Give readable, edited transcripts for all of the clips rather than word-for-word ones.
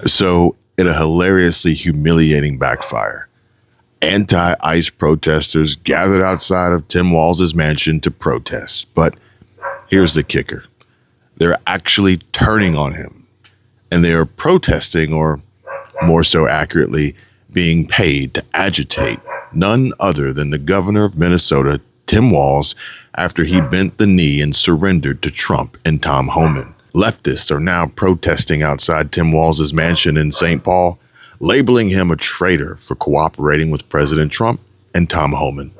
So, in a hilariously humiliating backfire, anti-ICE protesters gathered outside of Tim Walz's mansion to protest. But here's the kicker. They're actually turning on him, and they are protesting, or more so accurately, being paid to agitate none other than the governor of Minnesota, Tim Walz, after he bent the knee and surrendered to Trump and Tom Homan. Leftists are now protesting outside Tim Walz's mansion in St. Paul, labeling him a traitor for cooperating with President Trump and Tom Homan.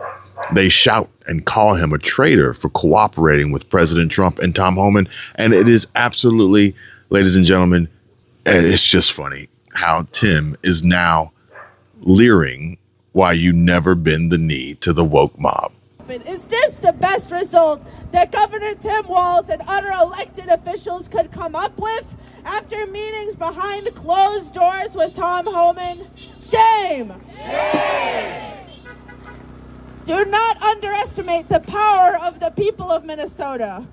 They shout and call him a traitor for cooperating with President Trump and Tom Homan, and it is absolutely, ladies and gentlemen, it's just funny how Tim is now leering why you never bend the knee to the woke mob. Is this the best result that Governor Tim Walz and other elected officials could come up with after meetings behind closed doors with Tom Homan? Shame! Shame! Do not underestimate the power of the people of Minnesota.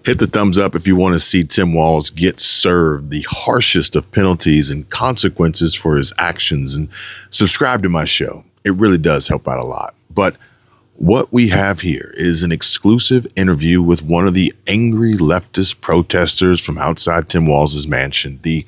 Hit the thumbs up if you want to see Tim Walz get served the harshest of penalties and consequences for his actions, and subscribe to my show. It really does help out a lot. But what we have here is an exclusive interview with one of the angry leftist protesters from outside Tim Walz's mansion. The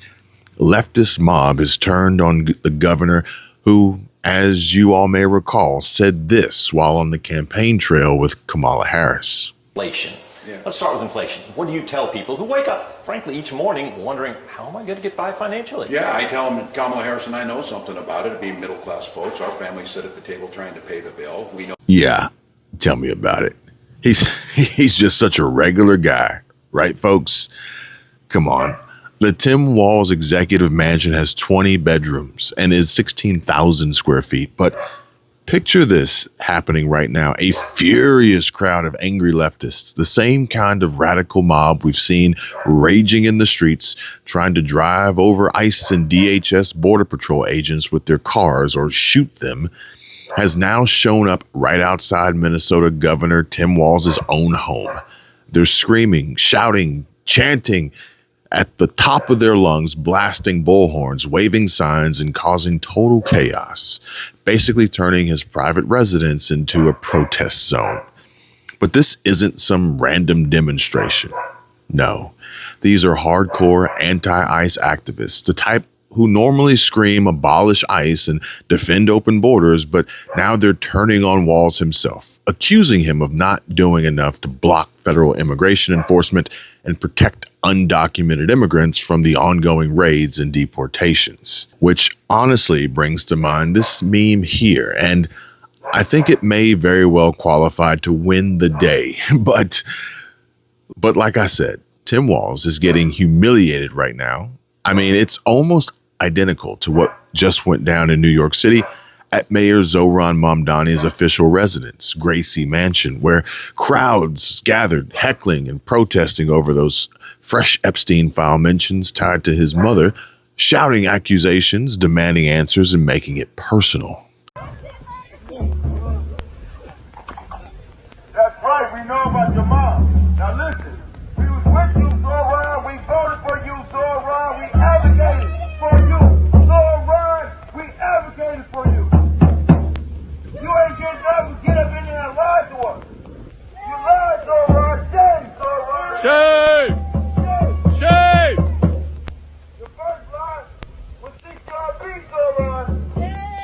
leftist mob has turned on the governor, who, as you all may recall, said this while on the campaign trail with Kamala Harris. Inflation. Yeah. Let's start with inflation. What do you tell people who wake up, frankly, each morning wondering, how am I going to get by financially? Yeah, I tell them Kamala Harris and I know something about it. It'd be middle-class folks. Our families sit at the table trying to pay the bill. We know. Yeah, tell me about it. He's just such a regular guy, right, folks? Come on. The Tim Walz Executive Mansion has 20 bedrooms and is 16,000 square feet, but picture this happening right now. A furious crowd of angry leftists, the same kind of radical mob we've seen raging in the streets, trying to drive over ICE and DHS Border Patrol agents with their cars or shoot them, has now shown up right outside Minnesota Governor Tim Walz's own home. They're screaming, shouting, chanting at the top of their lungs, blasting bullhorns, waving signs, and causing total chaos, basically turning his private residence into a protest zone. But this isn't some random demonstration. No, these are hardcore anti-ICE activists, the type who normally scream abolish ICE and defend open borders, but now they're turning on Walz himself, accusing him of not doing enough to block federal immigration enforcement and protect undocumented immigrants from the ongoing raids and deportations, which honestly brings to mind this meme here. And I think it may very well qualify to win the day. But like I said, Tim Walz is getting humiliated right now. I mean, it's almost identical to what just went down in New York City at Mayor Zohran Mamdani's official residence, Gracie Mansion, where crowds gathered heckling and protesting over those fresh Epstein file mentions tied to his mother, shouting accusations, demanding answers, and making it personal. That's right, we know about your mom. Now listen, we was with you, Zohran, we voted for you, Zohran, we advocated for you, Zohran, we advocated for you. You ain't getting up, get up in there and lie to us. You lied, Zohran, shame, Zohran. Shame! Shame! Your first lie was CCRB, Zohran.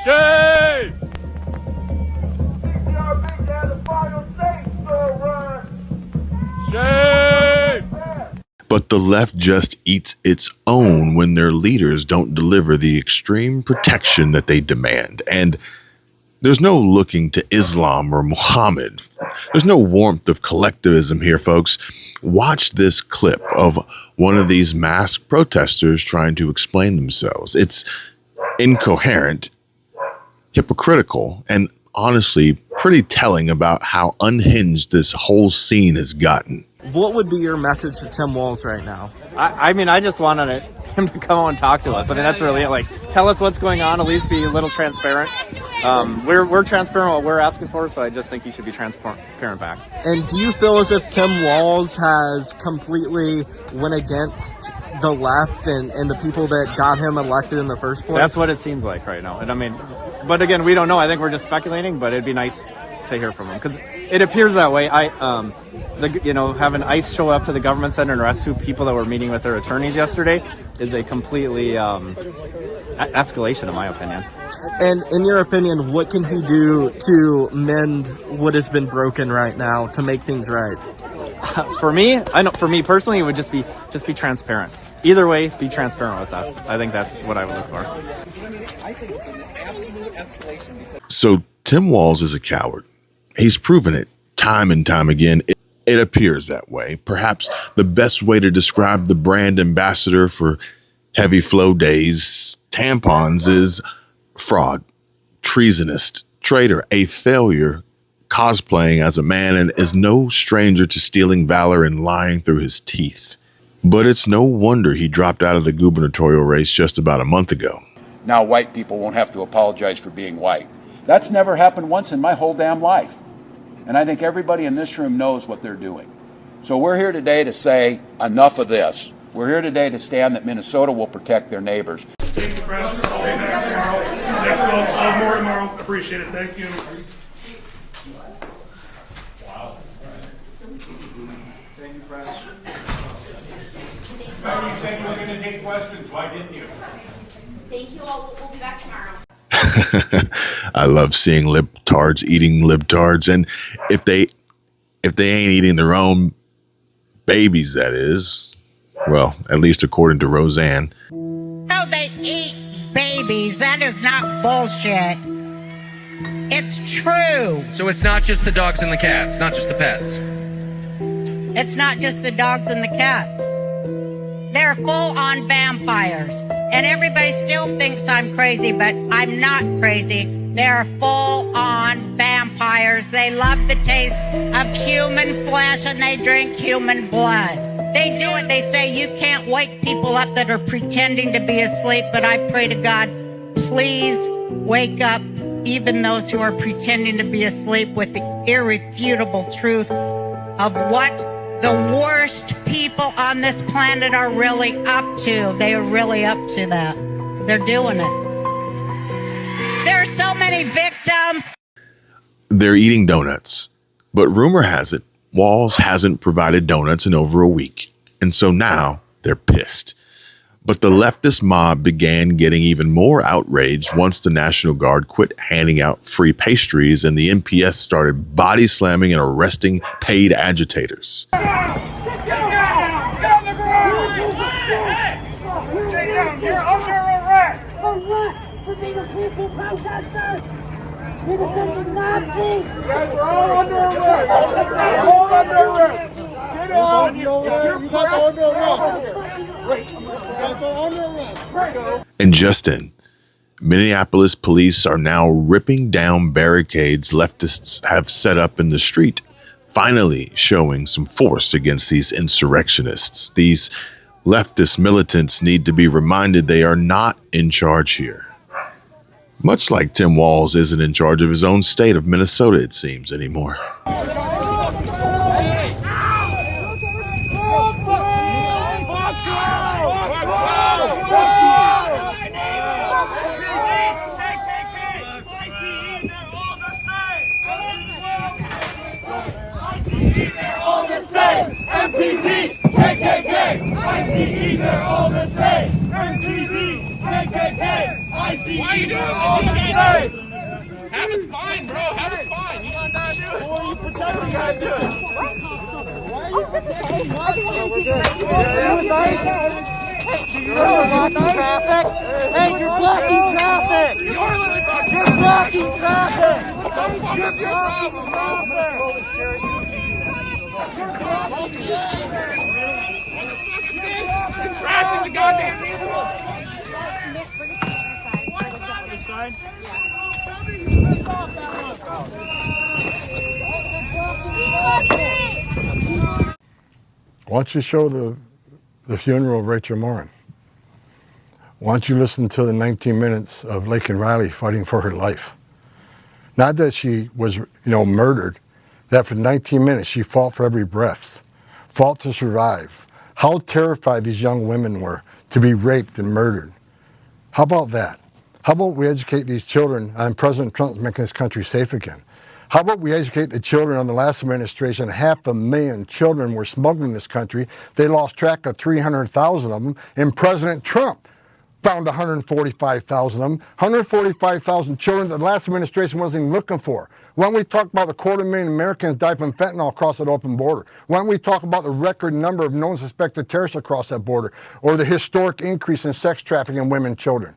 Shame! CCRB had the final say, Zohran. Shame! But the left just eats its own when their leaders don't deliver the extreme protection that they demand. And there's no looking to Islam or Muhammad. There's no warmth of collectivism here, folks. Watch this clip of one of these masked protesters trying to explain themselves. It's incoherent, hypocritical, and honestly pretty telling about how unhinged this whole scene has gotten. What would be your message to Tim Walz right now? I mean, I just wanted him to come on and talk to us. I mean, that's really it. Like, tell us what's going on, at least be a little transparent. We're transparent what we're asking for, so I just think he should be transparent back. And do you feel as if Tim Walz has completely went against the left and the people that got him elected in the first place? That's what it seems like right now. And I mean, but again, we don't know. I think we're just speculating, but it'd be nice to hear from him because it appears that way. Having ICE show up to the government center and arrest 2 people that were meeting with their attorneys yesterday is a completely escalation, in my opinion. And in your opinion, what can he do to mend what has been broken right now to make things right? For me personally, it would just be transparent. Either way, be transparent with us. I think that's what I would look for. I think it's an absolute escalation. So Tim Walz is a coward. He's proven it time and time again. It appears that way. Perhaps the best way to describe the brand ambassador for heavy flow days, tampons, is fraud, treasonist, traitor, a failure, cosplaying as a man, and is no stranger to stealing valor and lying through his teeth. But it's no wonder he dropped out of the gubernatorial race just about a month ago. Now white people won't have to apologize for being white. That's never happened once in my whole damn life. And I think everybody in this room knows what they're doing. So we're here today to say enough of this. We're here today to stand that Minnesota will protect their neighbors. Thank you, press. Stay back tomorrow. Thanks, folks. I'll have more tomorrow. Appreciate it. Thank you. Wow. Thank you, press. Remember, you said you were going to take questions. Why didn't you? Thank you all. We'll be back tomorrow. I love seeing libtards eating libtards, and if they ain't eating their own babies, that is, well, at least according to Roseanne. No, they eat babies. That is not bullshit. It's true. So it's not just the dogs and the cats, not just the pets. It's not just the dogs and the cats. They're full-on vampires. And everybody still thinks I'm crazy, but I'm not crazy. They're full-on vampires. They love the taste of human flesh and they drink human blood. They do it. They say you can't wake people up that are pretending to be asleep, but I pray to God, please wake up even those who are pretending to be asleep with the irrefutable truth of what the worst people on this planet are really up to. They are really up to that. They're doing it. There are so many victims. They're eating donuts. But rumor has it, Walz hasn't provided donuts in over a week. And so now they're pissed. But the leftist mob began getting even more outraged once the National Guard quit handing out free pastries and the NPS started body slamming and arresting paid agitators. Get on the ground! Stay down! You're under arrest! For what? For being a peaceful protester? You're defending Nazis! You guys are all under arrest! All under arrest! Sit down! You're under arrest! And just then, Minneapolis police are now ripping down barricades leftists have set up in the street, finally showing some force against these insurrectionists. These leftist militants need to be reminded they are not in charge here. Much like Tim Walz isn't in charge of his own state of Minnesota, it seems, anymore. MPD, KKK, ICE, they're all the same. MPD, KKK, ICE, why are you doing all the same? Have a spine, bro. Have a spine. You don't gotta do it. Why are you pretending you gotta do it? Why are you pretending? You're blocking traffic. Hey, you're blocking traffic. You're blocking traffic. What's your problem, bro? You're trashing the goddamn neighborhood. Why don't you show the funeral of Rachel Morin? Why don't you listen to the 19 minutes of Laken Riley fighting for her life? Not that she was, murdered, that for 19 minutes she fought for every breath, fought to survive. How terrified these young women were to be raped and murdered. How about that? How about we educate these children on President Trump making this country safe again? How about we educate the children on the last administration? 500,000 children were smuggled in this country. They lost track of 300,000 of them, and President Trump found 145,000 of them. 145,000 children that the last administration wasn't even looking for. Why don't we talk about the 250,000 Americans died from fentanyl across that open border? Why don't we talk about the record number of known suspected terrorists across that border, or the historic increase in sex trafficking in women and children?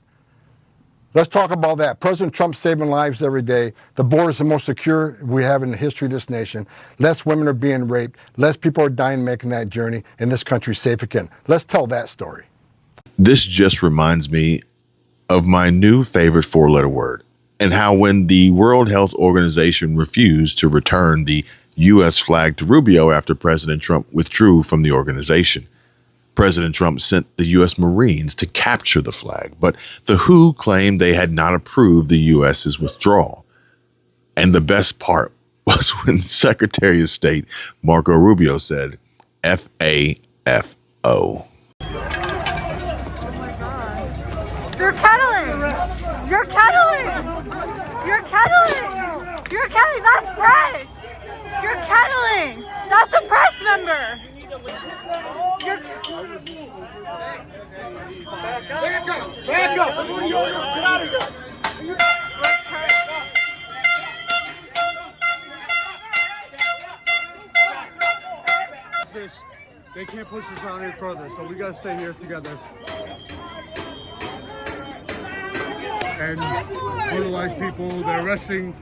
Let's talk about that. President Trump's saving lives every day. The border is the most secure we have in the history of this nation. Less women are being raped. Less people are dying making that journey, and this country's safe again. Let's tell that story. This just reminds me of my new favorite four-letter word, and how when the World Health Organization refused to return the U.S. flag to Rubio after President Trump withdrew from the organization. President Trump sent the U.S. Marines to capture the flag, but the WHO claimed they had not approved the U.S.'s withdrawal. And the best part was when Secretary of State Marco Rubio said, F-A-F-O. You're kettling! You're kettling! You're kettling! You're kettling! That's press! You're kettling! That's a press member! You're... Back up! Back up! Get out of here! They can't push us on any further, so we gotta stay here together. And brutalize people, they're arresting.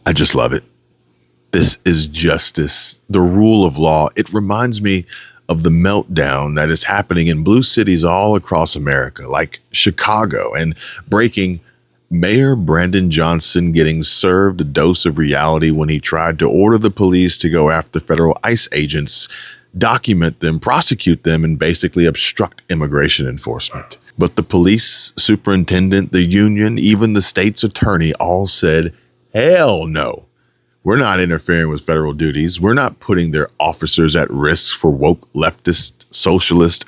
I just love it. This is justice, the rule of law. It reminds me of the meltdown that is happening in blue cities all across America, like Chicago, and breaking Mayor Brandon Johnson getting served a dose of reality when he tried to order the police to go after federal ICE agents, document them, prosecute them, and basically obstruct immigration enforcement. But the police superintendent, the union, even the state's attorney all said, hell no. We're not interfering with federal duties. We're not putting their officers at risk for woke, leftist, socialist,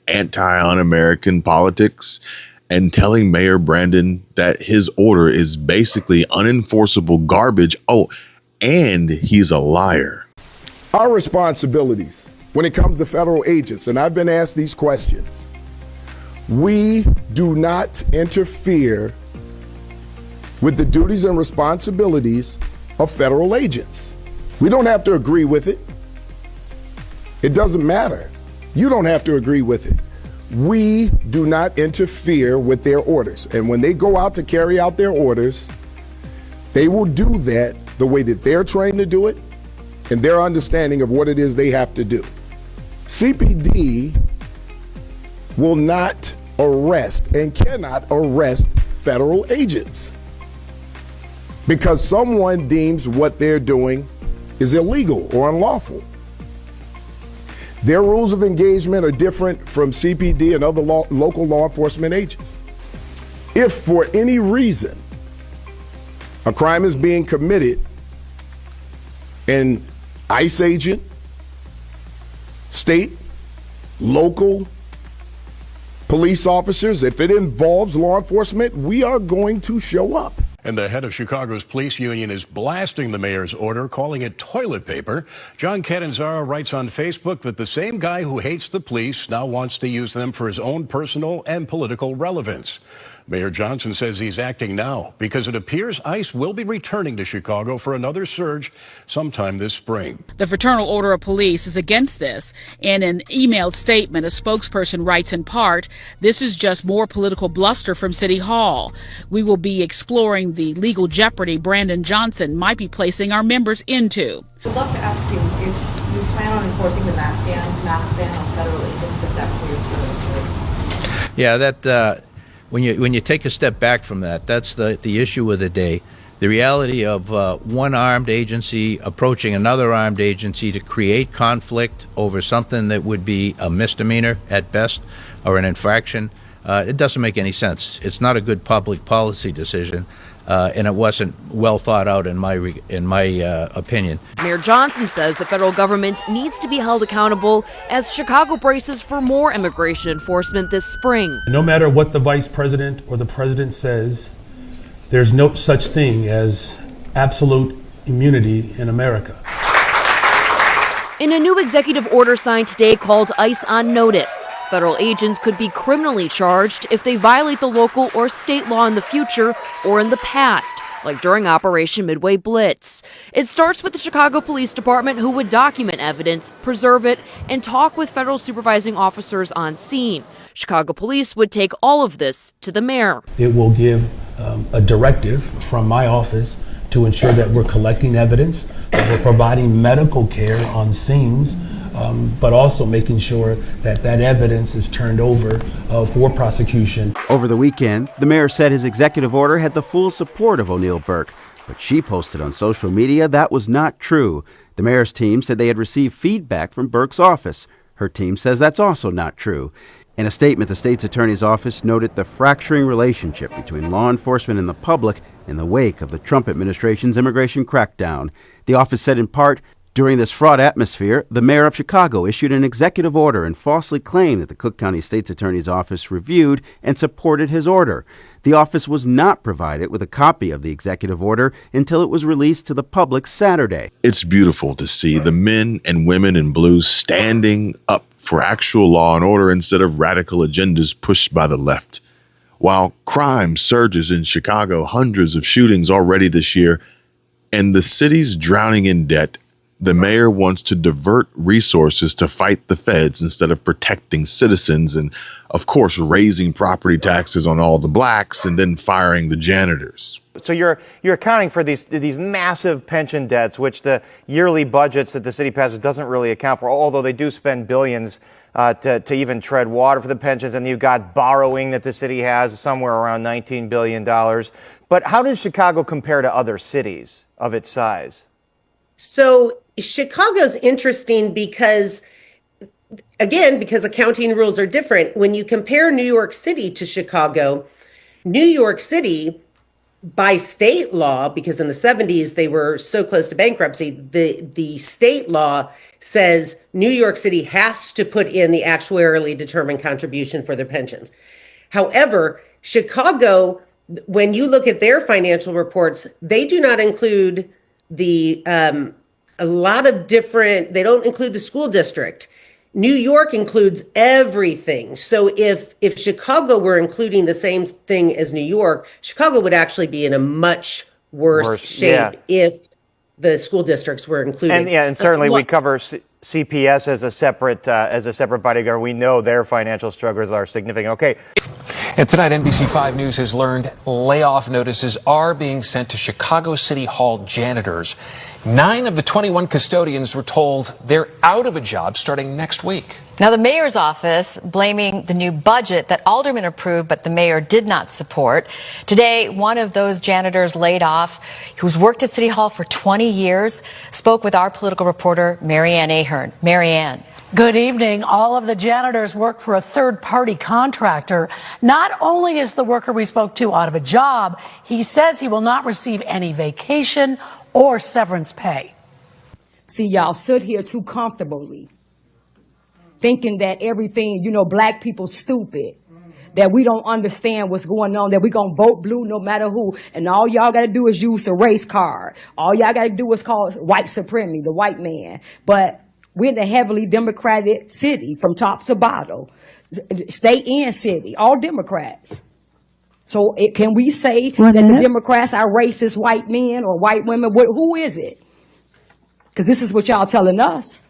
anti-un-American politics, and telling Mayor Brandon that his order is basically unenforceable garbage. Oh, and he's a liar. Our responsibilities when it comes to federal agents, and I've been asked these questions, we do not interfere with the duties and responsibilities of federal agents. We don't have to agree with it. It doesn't matter. You don't have to agree with it. We do not interfere with their orders. And when they go out to carry out their orders, they will do that the way that they're trained to do it and their understanding of what it is they have to do. CPD will not arrest and cannot arrest federal agents because someone deems what they're doing is illegal or unlawful. Their rules of engagement are different from CPD and other local law enforcement agents. If for any reason a crime is being committed, an ICE agent, state, local police officers, if it involves law enforcement, we are going to show up. And the head of Chicago's police union is blasting the mayor's order, calling it toilet paper. John Catanzaro writes on Facebook that the same guy who hates the police now wants to use them for his own personal and political relevance. Mayor Johnson says he's acting now because it appears ICE will be returning to Chicago for another surge sometime this spring. The Fraternal Order of Police is against this. In an emailed statement, a spokesperson writes in part, "This is just more political bluster from City Hall. We will be exploring the legal jeopardy Brandon Johnson might be placing our members into." I'd love to ask you if you plan on enforcing the mask ban on federal agents, if that's where you're going. Yeah, that when you take a step back from that, that's the issue of the day. The reality of one armed agency approaching another armed agency to create conflict over something that would be a misdemeanor at best or an infraction, it doesn't make any sense. It's not a good public policy decision, and it wasn't well thought out in my opinion. Mayor Johnson says the federal government needs to be held accountable as Chicago braces for more immigration enforcement this spring. No matter what the vice president or the president says, there's no such thing as absolute immunity in America. In a new executive order signed today called ICE on notice, federal agents could be criminally charged if they violate the local or state law in the future or in the past, like during Operation Midway Blitz. It starts with the Chicago Police Department, who would document evidence, preserve it, and talk with federal supervising officers on scene. Chicago Police would take all of this to the mayor. It will give a directive from my office to ensure that we're collecting evidence, that we're providing medical care on scenes, but also making sure that that evidence is turned over for prosecution. Over the weekend, the mayor said his executive order had the full support of O'Neill Burke, but she posted on social media that was not true. The mayor's team said they had received feedback from Burke's office. Her team says that's also not true. In a statement, the state's attorney's office noted the fracturing relationship between law enforcement and the public in the wake of the Trump administration's immigration crackdown. The office said in part, during this fraught atmosphere, the mayor of Chicago issued an executive order and falsely claimed that the Cook County State's Attorney's Office reviewed and supported his order. The office was not provided with a copy of the executive order until it was released to the public Saturday. It's beautiful to see the men and women in blue standing up for actual law and order instead of radical agendas pushed by the left. While crime surges in Chicago, hundreds of shootings already this year, and the city's drowning in debt, the mayor wants to divert resources to fight the feds instead of protecting citizens and, of course, raising property taxes on all the blacks and then firing the janitors. So you're accounting for these massive pension debts, which the yearly budgets that the city passes doesn't really account for, although they do spend billions to even tread water for the pensions. And you've got borrowing that the city has somewhere around $19 billion. But how does Chicago compare to other cities of its size? So Chicago's interesting because, again, because accounting rules are different. When you compare New York City to Chicago, New York City, by state law, because in the 70s they were so close to bankruptcy, the state law says New York City has to put in the actuarially determined contribution for their pensions. However, Chicago, when you look at their financial reports, they do not include a lot of different, they don't include the school district. New York includes everything. So if Chicago were including the same thing as New York, Chicago would actually be in a much worse shape if the school districts were included. And certainly we cover CPS as a separate body of government. We know their financial struggles are significant. Okay. And tonight, NBC 5 News has learned layoff notices are being sent to Chicago City Hall janitors. 9 of the 21 custodians were told they're out of a job starting next week. Now, the mayor's office blaming the new budget that aldermen approved, but the mayor did not support. Today, one of those janitors laid off, who's worked at City Hall for 20 years, spoke with our political reporter, Marianne Ahern. Marianne. Good evening. All of the janitors work for a third-party contractor. Not only is the worker we spoke to out of a job, he says he will not receive any vacation or severance pay. See, y'all sit here too comfortably, thinking that everything, black people stupid. that we don't understand what's going on, that we're going to vote blue no matter who, and all y'all got to do is use the race card. All y'all got to do is call white supremacy, the white man. But we're in a heavily Democratic city from top to bottom, state and city, all Democrats. So can we say that the Democrats are racist white men or white women? Who is it? Because this is what y'all telling us.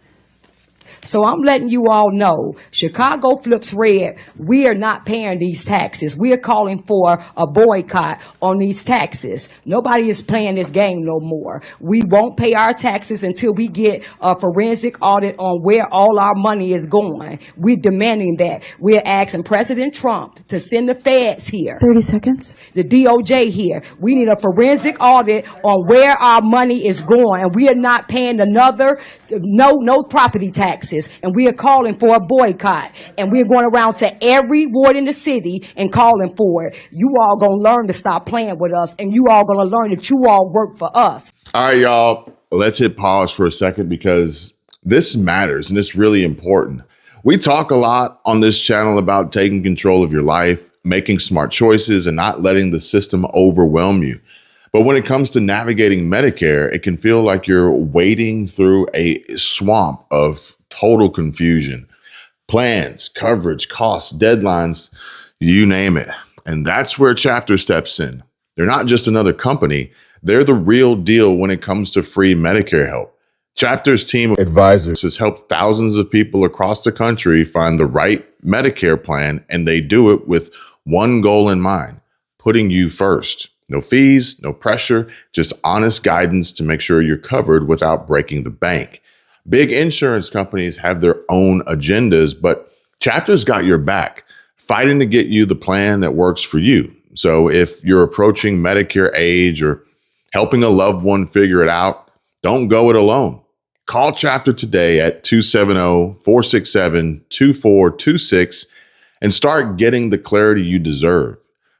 So I'm letting you all know, Chicago flips red. We are not paying these taxes. We are calling for a boycott on these taxes. Nobody is playing this game no more. We won't pay our taxes until we get a forensic audit on where all our money is going. We're demanding that. We're asking President Trump to send the feds here. 30 seconds. The DOJ here. We need a forensic audit on where our money is going. And we are not paying no property taxes. And we are calling for a boycott. And we're going around to every ward in the city and calling for it. You all going to learn to stop playing with us. And you all going to learn that you all work for us. All right, y'all. Let's hit pause for a second because this matters and it's really important. We talk a lot on this channel about taking control of your life, making smart choices, and not letting the system overwhelm you. But when it comes to navigating Medicare, it can feel like you're wading through a swamp of total confusion. Plans, coverage, costs, deadlines, you name it. And that's where Chapter steps in. They're not just another company. They're the real deal when it comes to free Medicare help. Chapter's team of advisors has helped thousands of people across the country find the right Medicare plan, and they do it with one goal in mind, putting you first. No fees, no pressure, just honest guidance to make sure you're covered without breaking the bank. Big insurance companies have their own agendas, but Chapter's got your back, fighting to get you the plan that works for you. So if you're approaching Medicare age or helping a loved one figure it out, don't go it alone. Call Chapter today at 270-467-2426 and start getting the clarity you deserve.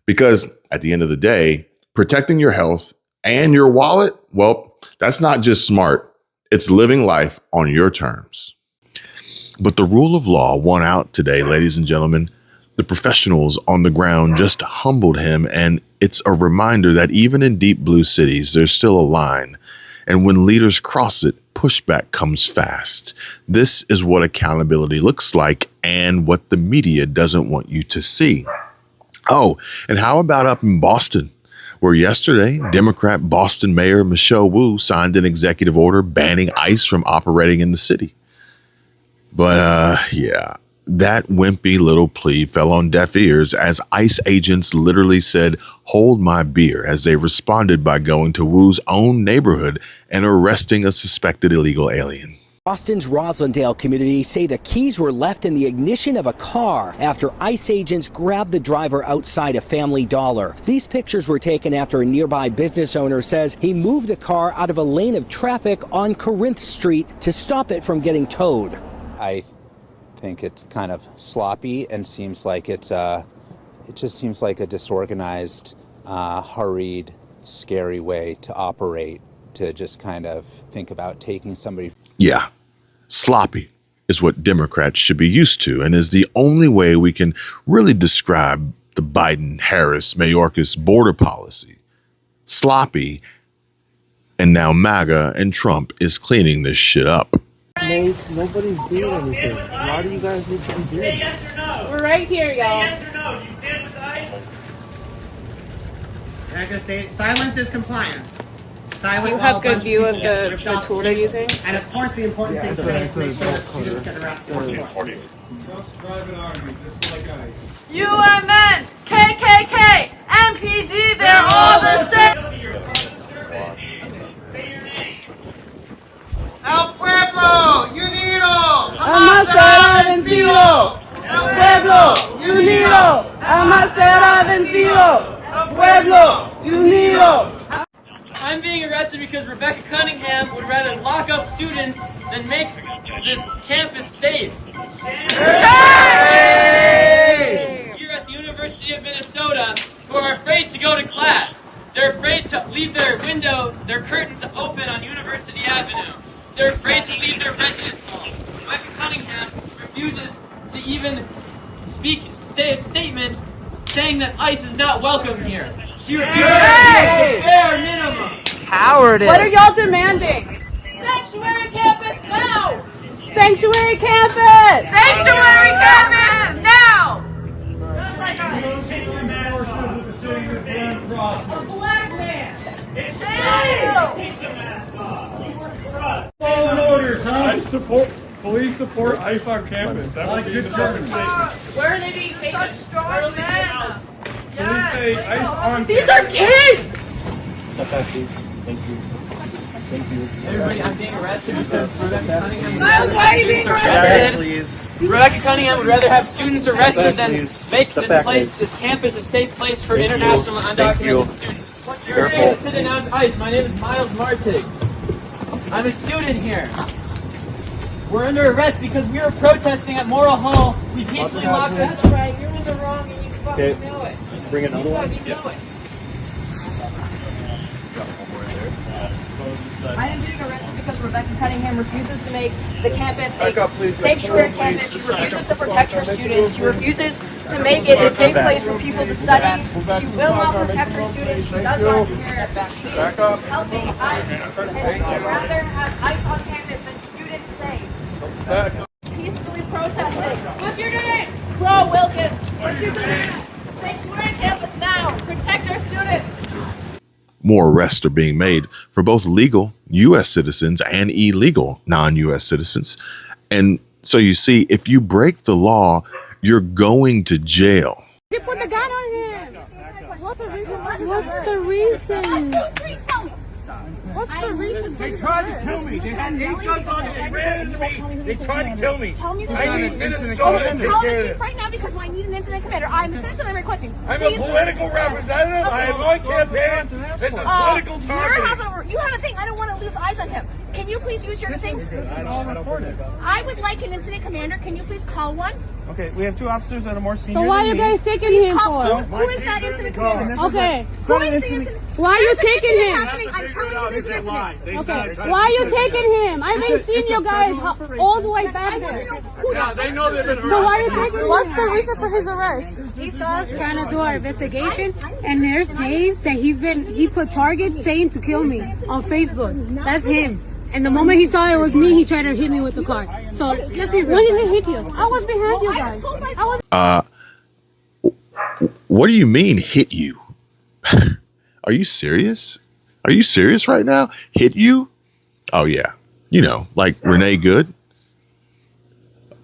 Because at the end of the day, protecting your health and your wallet, well, that's not just smart. It's living life on your terms. But the rule of law won out today, ladies and gentlemen. The professionals on the ground just humbled him, and it's a reminder that even in deep blue cities, there's still a line. And when leaders cross it, pushback comes fast. This is what accountability looks like and what the media doesn't want you to see. Oh, and how about up in Boston, where yesterday, Democrat Boston Mayor Michelle Wu signed an executive order banning ICE from operating in the city. But yeah, that wimpy little plea fell on deaf ears as ICE agents literally said, "Hold my beer," as they responded by going to Wu's own neighborhood and arresting a suspected illegal alien. Boston's Roslindale community say the keys were left in the ignition of a car after ICE agents grabbed the driver outside a Family Dollar. These pictures were taken after a nearby business owner says he moved the car out of a lane of traffic on Corinth Street to stop it from getting towed. I think it's kind of sloppy and seems like it just seems like a disorganized, hurried, scary way to operate, to just kind of think about taking somebody. Yeah, sloppy is what Democrats should be used to and is the only way we can really describe the Biden-Harris-Mayorkas border policy. Sloppy, and now MAGA and Trump is cleaning this shit up. Nobody's doing anything. Why do you guys need to do it? Yes or no? We're right here, y'all. Yes or no? Do you stand with ICE? I'm not gonna say it. Silence is compliance. Do you have good view of the tool they're using? And of course, the important thing today is to make sure that students get arrested. Trump's private army, just like ICE. UMN, KKK, MPD, they're all the same. Say your name. El Pueblo, Unido, Amacera vencido. El Pueblo, Unido. Amacera vencido. Pueblo, Unido. I'm being arrested because Rebecca Cunningham would rather lock up students than make the campus safe. Hey! Here at the University of Minnesota, who are afraid to go to class. They're afraid to leave their windows, their curtains open on University Avenue. They're afraid to leave their residence halls. Rebecca Cunningham refuses to even say a statement saying that ICE is not welcome here. She refuses to do the bare minimum. Cowardice. What are y'all demanding? Sanctuary campus now! Sanctuary campus! Sanctuary campus now! A black man! Following orders, huh? Police support ICE on campus. That would be the demonstration. Where are they being taken? Strong men! Police say ICE on These are kids! Step back, please. Thank you. Thank you. Everybody, I'm being arrested because Rebecca Cunningham. Miles, why are you being arrested? Please. Rebecca Cunningham would rather have students arrested than please. make Step this back, place, please. this campus, a safe place for Thank you. international and Thank you. undocumented students. You're here to sit and announce ICE. My name is Miles Martig. I'm a student here. We're under arrest because we were protesting at Morrill Hall. We peacefully locked us. That's right, you're in the wrong and you fucking know it. Bring another one. know it. I am getting arrested because Rebecca Cunningham refuses to make the campus Back up, a please. sanctuary campus. She refuses to protect her students. She refuses to make it a safe place for people to study. She will not protect her students. She does not care. She is helping ICE and would rather have ICE on campus than students safe. Peacefully protesting. What's your name? Bro Wilkins. What's your name? Sanctuary campus now. Protect our students. More arrests are being made for both legal U.S. citizens and illegal non-U.S. citizens. And so you see, if you break the law, you're going to jail. You put the gun on him. What's the reason? What's the reason? 1, 2, 3, tell me. What's the reason? They tried to kill me. They had 8 guns on me. They ran into me. They tried to kill me. Tell me the I need truth. Minnesota to take Tell care the of truth this. right now because I need an incident commander. I'm the citizen I'm requesting. I'm a political representative. I have my campaign. It's a political target. You have a thing. I don't want to lose eyes on him. Can you please use your thing? I would like an incident commander. Can you please call one? Okay, we have 2 officers that are more senior. So why are you guys taking him for? Who is that incident commander? Okay. Who is the incident? Why are you taking him? I'm telling you there's an incident. Okay. Why are you taking him? I haven't seen you guys all the way back there. Yeah, they know they've been So why are you taking him? What's the reason for his arrest? He saw us trying to do our investigation, and there's days that he put targets saying to kill me on Facebook. That's him. And the moment he saw it was me, he tried to hit me with the car. So when did he hit you? I was behind you guys. What do you mean hit you? Are you serious? Are you serious right now? Hit you? Oh yeah. You know, like Renee Good.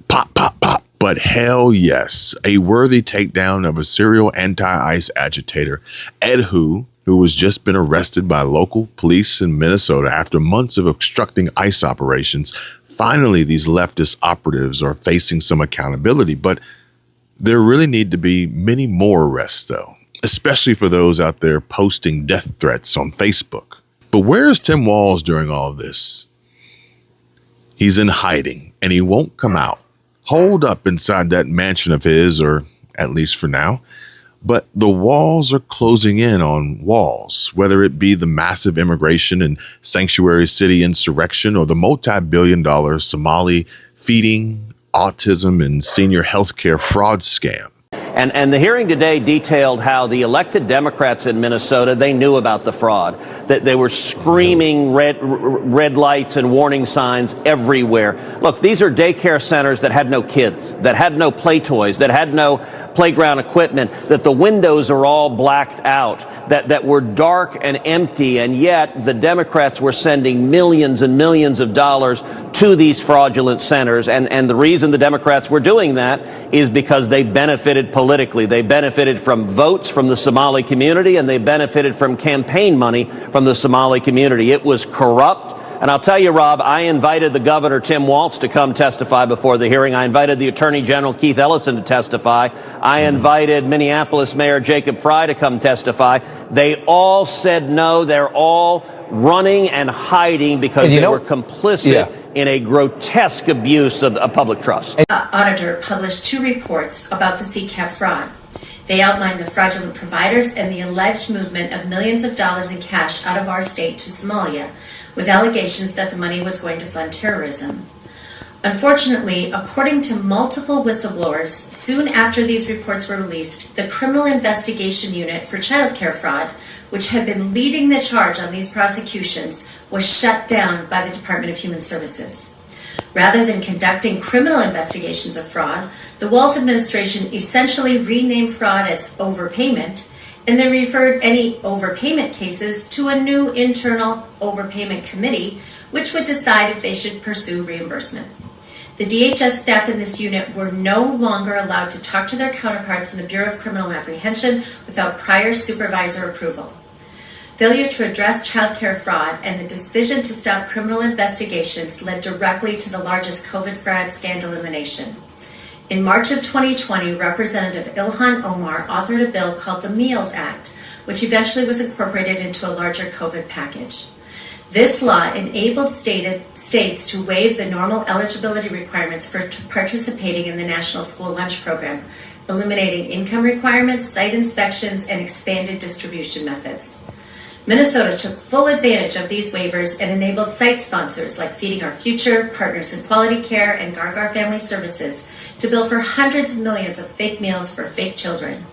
Pop, pop, pop. But hell yes, a worthy takedown of a serial anti-ICE agitator, Ed who was just been arrested by local police in Minnesota after months of obstructing ICE operations. Finally, these leftist operatives are facing some accountability, but there really need to be many more arrests, though, especially for those out there posting death threats on Facebook. But where is Tim Walz during all of this? He's in hiding, and he won't come out. Holed up inside that mansion of his, or at least for now. But the walls are closing in on Walz, whether it be the massive immigration and sanctuary city insurrection or the multi-billion-dollar Somali feeding, autism, and senior healthcare fraud scam. And the hearing today detailed how the elected Democrats in Minnesota, they knew about the fraud, that they were screaming red lights and warning signs everywhere. Look, these are daycare centers that had no kids, that had no play toys, that had no playground equipment, that the windows are all blacked out, that were dark and empty, and yet the Democrats were sending millions and millions of dollars to these fraudulent centers. And the reason the Democrats were doing that is because they benefited politically. They benefited from votes from the Somali community, and they benefited from campaign money from the Somali community. It was corrupt. And I'll tell you, Rob, I invited the governor, Tim Walz, to come testify before the hearing. I invited the Attorney General, Keith Ellison, to testify. I invited Minneapolis Mayor Jacob Fry to come testify. They all said no. They're all running and hiding because they were complicit in a grotesque abuse of public trust. Auditor published 2 reports about the CCAP fraud. They outlined the fraudulent providers and the alleged movement of millions of dollars in cash out of our state to Somalia, with allegations that the money was going to fund terrorism. Unfortunately, according to multiple whistleblowers, soon after these reports were released, the Criminal Investigation Unit for Child Care Fraud, which had been leading the charge on these prosecutions, was shut down by the Department of Human Services. Rather than conducting criminal investigations of fraud, the Walz administration essentially renamed fraud as overpayment, and then referred any overpayment cases to a new internal overpayment committee, which would decide if they should pursue reimbursement. The DHS staff in this unit were no longer allowed to talk to their counterparts in the Bureau of Criminal Apprehension without prior supervisor approval. Failure to address child care fraud and the decision to stop criminal investigations led directly to the largest COVID fraud scandal in the nation. In March of 2020, Representative Ilhan Omar authored a bill called the Meals Act, which eventually was incorporated into a larger COVID package. This law enabled states to waive the normal eligibility requirements for participating in the National School Lunch Program, eliminating income requirements, site inspections, and expanded distribution methods. Minnesota took full advantage of these waivers and enabled site sponsors like Feeding Our Future, Partners in Quality Care, and Gargar Family Services to bill for hundreds of millions of fake meals for fake children.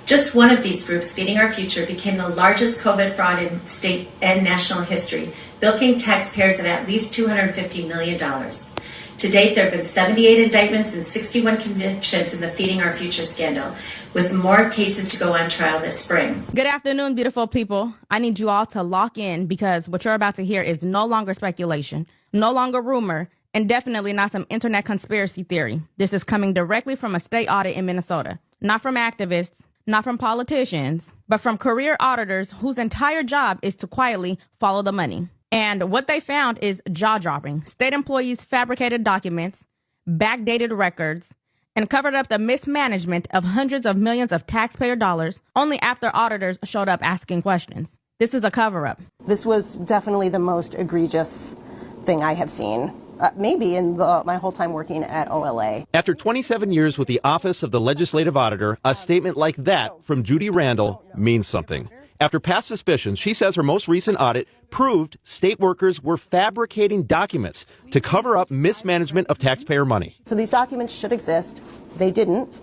Just one of these groups, Feeding Our Future, became the largest COVID fraud in state and national history, bilking taxpayers of at least $250 million. To date, there have been 78 indictments and 61 convictions in the Feeding Our Future scandal, with more cases to go on trial this spring. Good afternoon, beautiful people. I need you all to lock in because what you're about to hear is no longer speculation, no longer rumor, and definitely not some internet conspiracy theory. This is coming directly from a state audit in Minnesota, not from activists, not from politicians, but from career auditors whose entire job is to quietly follow the money. And what they found is jaw-dropping. State employees fabricated documents, backdated records, and covered up the mismanagement of hundreds of millions of taxpayer dollars only after auditors showed up asking questions. This is a cover-up. This was definitely the most egregious thing I have seen. Maybe in my whole time working at OLA. After 27 years with the Office of the Legislative Auditor, a statement like that from Judy Randall means something. After past suspicions, she says her most recent audit proved state workers were fabricating documents to cover up mismanagement of taxpayer money. So these documents should exist. They didn't.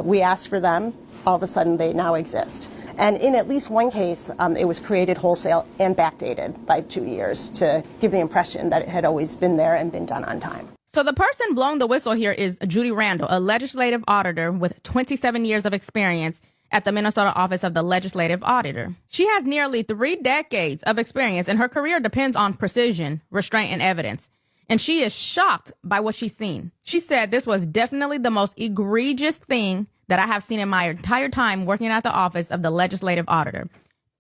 We asked for them. All of a sudden, they now exist. And in at least one case, it was created wholesale and backdated by 2 years to give the impression that it had always been there and been done on time. So the person blowing the whistle here is Judy Randall, a legislative auditor with 27 years of experience at the Minnesota Office of the Legislative Auditor. She has nearly 3 decades of experience, and her career depends on precision, restraint, and evidence. And she is shocked by what she's seen. She said this was definitely the most egregious thing that I have seen in my entire time working at the Office of the Legislative Auditor.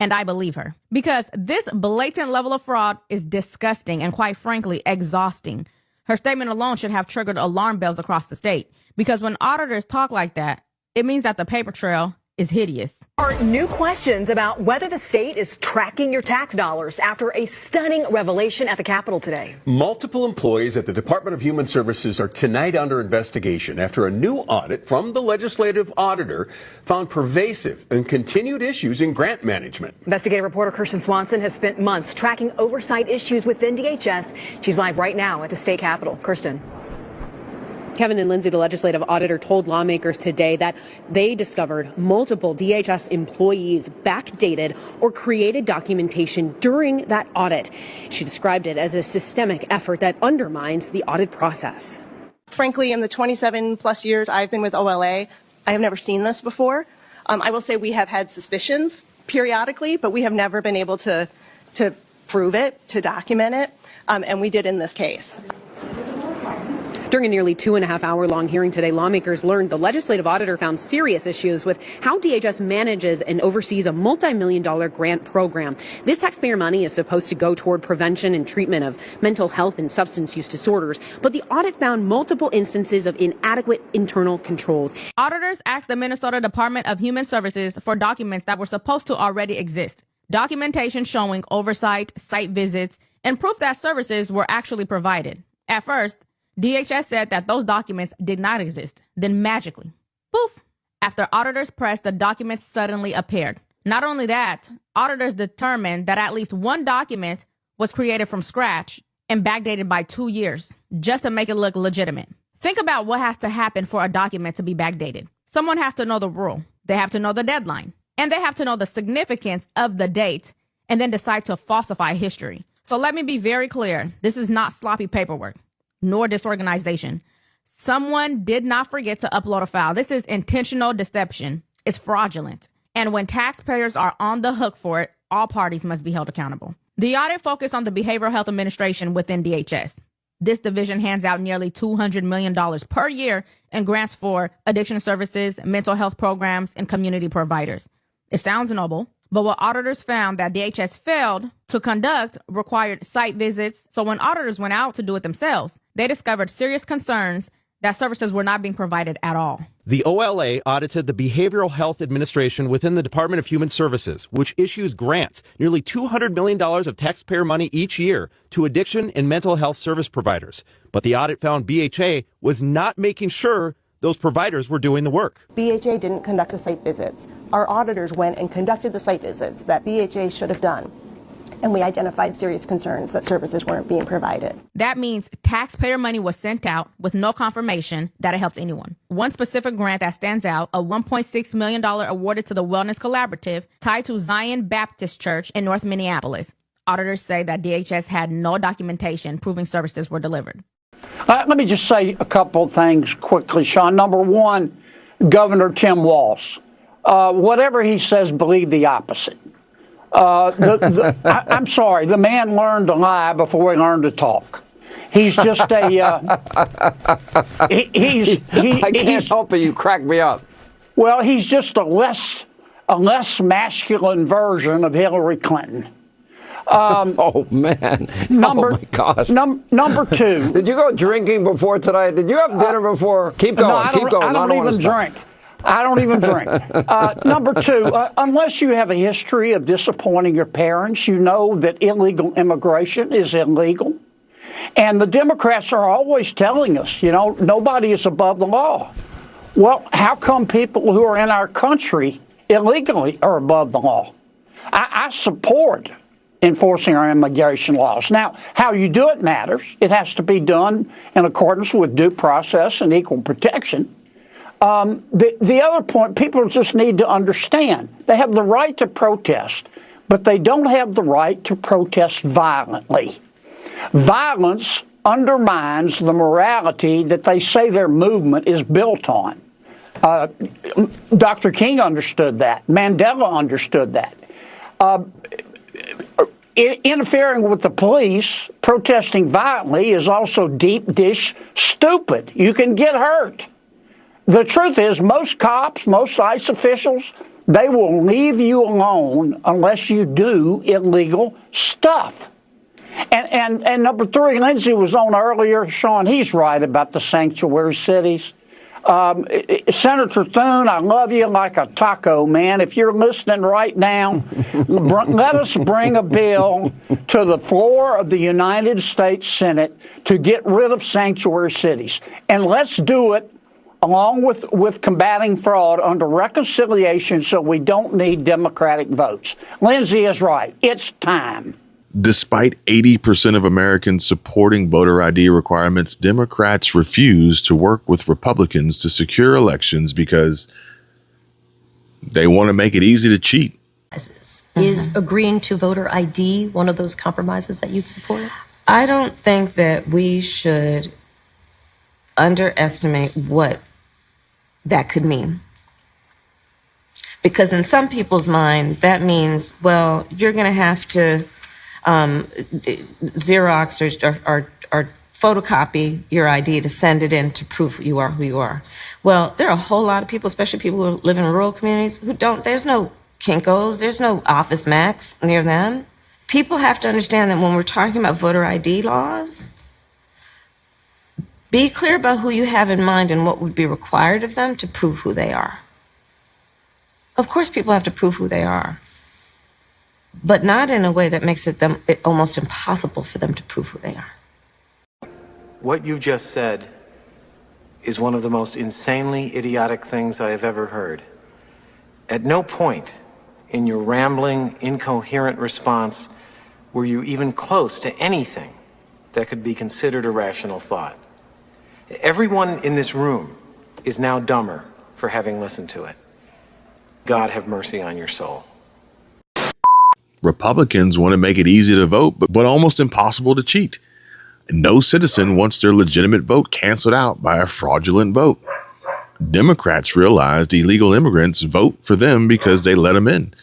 And I believe her. Because this blatant level of fraud is disgusting and, quite frankly, exhausting. Her statement alone should have triggered alarm bells across the state. Because when auditors talk like that, it means that the paper trail is hideous. Are new questions about whether the state is tracking your tax dollars after a stunning revelation at the Capitol today. Multiple employees at the Department of Human Services are tonight under investigation after a new audit from the legislative auditor found pervasive and continued issues in grant management. Investigative reporter Kirsten Swanson has spent months tracking oversight issues within DHS. She's live right now at the state capitol. Kirsten. Kevin and Lindsay, the legislative auditor, told lawmakers today that they discovered multiple DHS employees backdated or created documentation during that audit. She described it as a systemic effort that undermines the audit process. Frankly, in the 27 plus years I've been with OLA, I have never seen this before. I will say we have had suspicions periodically, but we have never been able to prove it, to document it, and we did in this case. During a nearly 2.5-hour-long hearing today, lawmakers learned the legislative auditor found serious issues with how DHS manages and oversees a multi-million-dollar grant program. This taxpayer money is supposed to go toward prevention and treatment of mental health and substance use disorders, but the audit found multiple instances of inadequate internal controls. Auditors asked the Minnesota Department of Human Services for documents that were supposed to already exist. Documentation showing oversight, site visits, and proof that services were actually provided. At first, DHS said that those documents did not exist. Then magically, poof, after auditors pressed, the documents suddenly appeared. Not only that, auditors determined that at least one document was created from scratch and backdated by 2 years just to make it look legitimate. Think about what has to happen for a document to be backdated. Someone has to know the rule. They have to know the deadline. And they have to know the significance of the date and then decide to falsify history. So let me be very clear. This is not sloppy paperwork, nor disorganization. Someone did not forget to upload a file. This is intentional deception. It's fraudulent. And when taxpayers are on the hook for it, all parties must be held accountable. The audit focused on the Behavioral Health Administration within DHS. This division hands out nearly $200 million per year in grants for addiction services, mental health programs, and community providers. It sounds noble, but what auditors found that DHS failed to conduct required site visits. So when auditors went out to do it themselves, they discovered serious concerns that services were not being provided at all. The OLA audited the Behavioral Health Administration within the Department of Human Services, which issues grants, nearly $200 million of taxpayer money each year, to addiction and mental health service providers. But the audit found BHA was not making sure those providers were doing the work. BHA didn't conduct the site visits. Our auditors went and conducted the site visits that BHA should have done. And we identified serious concerns that services weren't being provided. That means taxpayer money was sent out with no confirmation that it helps anyone. One specific grant that stands out, a $1.6 million awarded to the Wellness Collaborative tied to Zion Baptist Church in North Minneapolis. Auditors say that DHS had no documentation proving services were delivered. Let me just say a couple of things quickly, Sean. Number one, Governor Tim Walz. Whatever he says, believe the opposite. I'm sorry, the man learned to lie before he learned to talk. He's just a. I can't help it. You crack me up. Well, he's just a less masculine version of Hillary Clinton. Oh man! Oh my gosh! Number two. Did you go drinking before tonight? Did you have dinner before? Keep going. No, keep going. I don't even drink. I don't even drink. Number two, unless you have a history of disappointing your parents, you know that illegal immigration is illegal. And the Democrats are always telling us, nobody is above the law. Well, how come people who are in our country illegally are above the law? I support enforcing our immigration laws. Now, how you do it matters. It has to be done in accordance with due process and equal protection. The other point, people just need to understand, they have the right to protest, but they don't have the right to protest violently. Violence undermines the morality that they say their movement is built on. Dr. King understood that. Mandela understood that. Interfering with the police, protesting violently is also deep dish stupid. You can get hurt. The truth is, most cops, most ICE officials, they will leave you alone unless you do illegal stuff. And number three, Lindsay was on earlier. Sean, he's right about the sanctuary cities. Senator Thune, I love you like a taco, man. If you're listening right now, let us bring a bill to the floor of the United States Senate to get rid of sanctuary cities. And let's do it along with combating fraud under reconciliation so we don't need Democratic votes. Lindsay is right. It's time. Despite 80% of Americans supporting voter ID requirements, Democrats refuse to work with Republicans to secure elections because they want to make it easy to cheat. Is agreeing to voter ID one of those compromises that you'd support? I don't think that we should underestimate what that could mean. Because in some people's mind, that means, well, you're going to have to Xerox or photocopy your ID to send it in to prove you are who you are. Well, there are a whole lot of people, especially people who live in rural communities, who don't, there's no Kinko's, there's no Office Max near them. People have to understand that when we're talking about voter ID laws, be clear about who you have in mind and what would be required of them to prove who they are. Of course, people have to prove who they are, but not in a way that makes it almost impossible for them to prove who they are. What you just said is one of the most insanely idiotic things I have ever heard. At no point in your rambling, incoherent response were you even close to anything that could be considered a rational thought. Everyone in this room is now dumber for having listened to it. God have mercy on your soul. Republicans want to make it easy to vote, but almost impossible to cheat. No citizen wants their legitimate vote canceled out by a fraudulent vote. Democrats realized illegal immigrants vote for them because they let them in.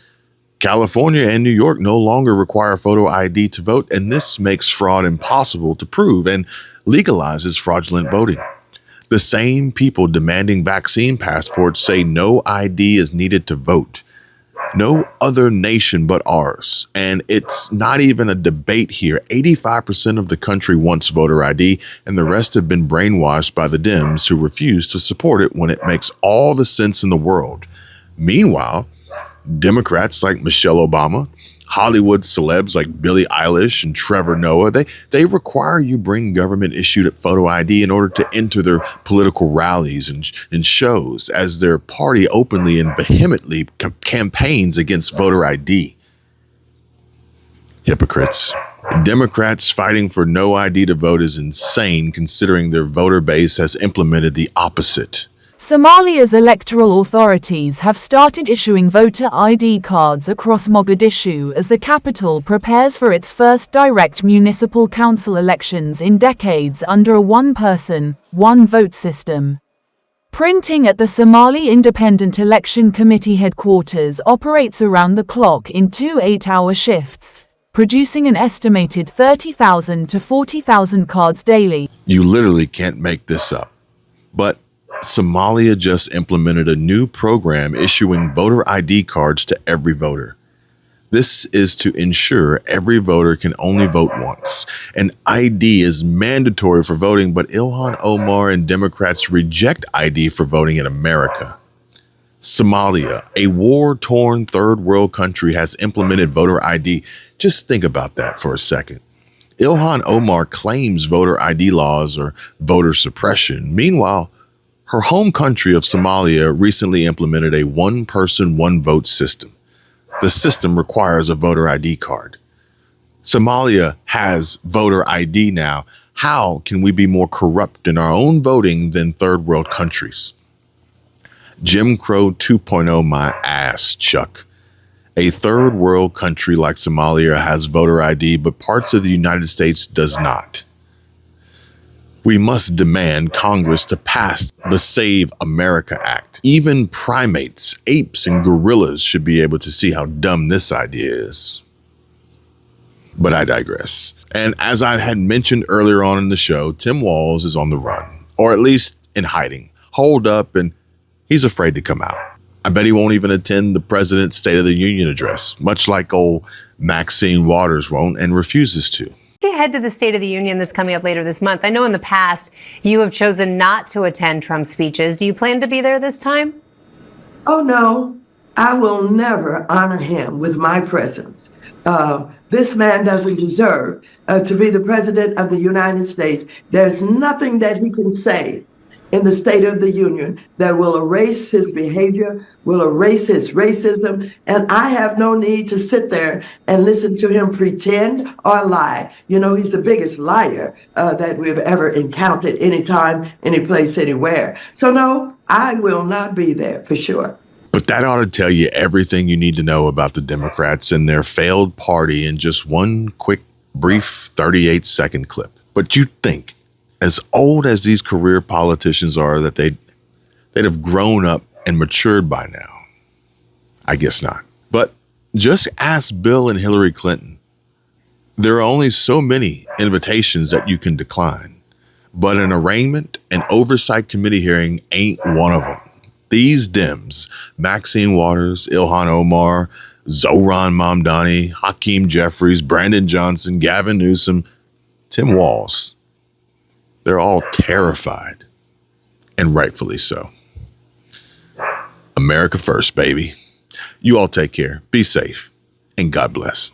California and New York no longer require photo ID to vote, and this makes fraud impossible to prove and legalizes fraudulent voting. The same people demanding vaccine passports say no ID is needed to vote. No other nation but ours. And it's not even a debate here. 85% of the country wants voter ID, and the rest have been brainwashed by the Dems who refuse to support it when it makes all the sense in the world. Meanwhile, Democrats like Michelle Obama, Hollywood celebs like Billie Eilish and Trevor Noah, they require you bring government-issued photo ID in order to enter their political rallies and shows, as their party openly and vehemently campaigns against voter ID. Hypocrites. Democrats fighting for no ID to vote is insane, considering their voter base has implemented the opposite. Somalia's electoral authorities have started issuing voter ID cards across Mogadishu as the capital prepares for its first direct municipal council elections in decades under a one-person, one-vote system. Printing at the Somali Independent Election Committee headquarters operates around the clock in 2 8-hour shifts, producing an estimated 30,000 to 40,000 cards daily. You literally can't make this up. But Somalia just implemented a new program issuing voter ID cards to every voter. This is to ensure every voter can only vote once. An ID is mandatory for voting, but Ilhan Omar and Democrats reject ID for voting in America. Somalia, a war-torn third world country, has implemented voter ID. Just think about that for a second. Ilhan Omar claims voter ID laws are voter suppression. Meanwhile, her home country of Somalia recently implemented a one-person, one-vote system. The system requires a voter ID card. Somalia has voter ID now. How can we be more corrupt in our own voting than third world countries? Jim Crow 2.0 my ass, Chuck. A third world country like Somalia has voter ID, but parts of the United States does not. We must demand Congress to pass the Save America Act. Even primates, apes, and gorillas should be able to see how dumb this idea is. But I digress. And as I had mentioned earlier on in the show, Tim Walz is on the run, or at least in hiding, holed up, and he's afraid to come out. I bet he won't even attend the president's State of the Union address, much like old Maxine Waters won't and refuses to. Ahead to the State of the Union that's coming up later this month, I know in the past you have chosen not to attend Trump's speeches. Do you plan to be there this time? Oh, no. I will never honor him with my presence. This man doesn't deserve to be the president of the United States. There's nothing that he can say in the State of the Union that will erase his behavior, will erase his racism, and I have no need to sit there and listen to him pretend or lie. You know, he's the biggest liar that we've ever encountered anytime, any place, anywhere. So no, I will not be there for sure. But that ought to tell you everything you need to know about the Democrats and their failed party in just one quick, brief 38-second clip. But you'd think, as old as these career politicians are, that they'd have grown up and matured by now. I guess not. But just ask Bill and Hillary Clinton. There are only so many invitations that you can decline, but an arraignment and oversight committee hearing ain't one of them. These Dems, Maxine Waters, Ilhan Omar, Zohran Mamdani, Hakeem Jeffries, Brandon Johnson, Gavin Newsom, Tim Walz, they're all terrified, and rightfully so. America first, baby. You all take care, be safe, and God bless.